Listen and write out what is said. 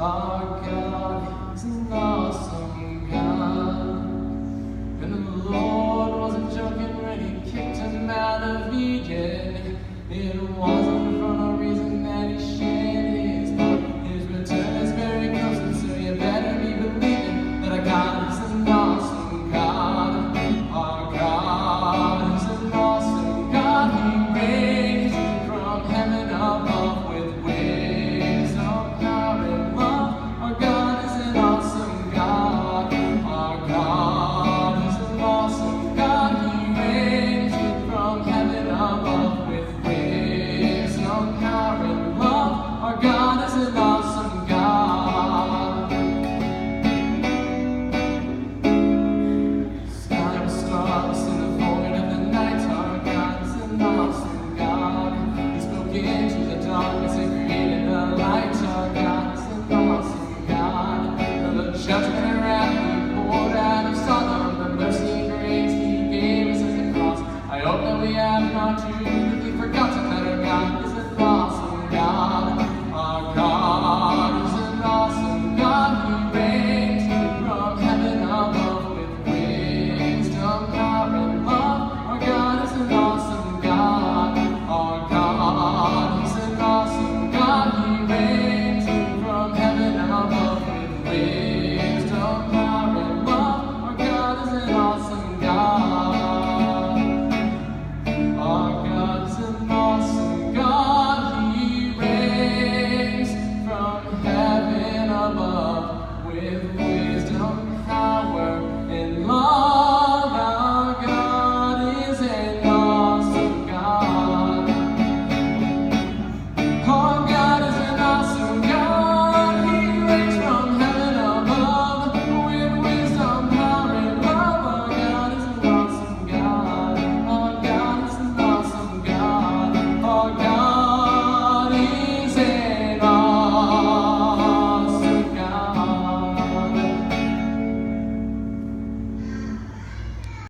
Our God is an awesome God. And the Lord wasn't joking when He kicked him out of Eden. It wasn't for no reason that He shed His blood. His return is very close, and so you better be believing that our God is an awesome God. Our God is an awesome God. He reigns from heaven above with wisdom, power, and love. Our God is an awesome God. Our God is an awesome God. He reigns from heaven above with wisdom, power, and love. Our God is an awesome God. Sky was starless in the void of the night. Our God is an awesome God. He spoke into the darkness.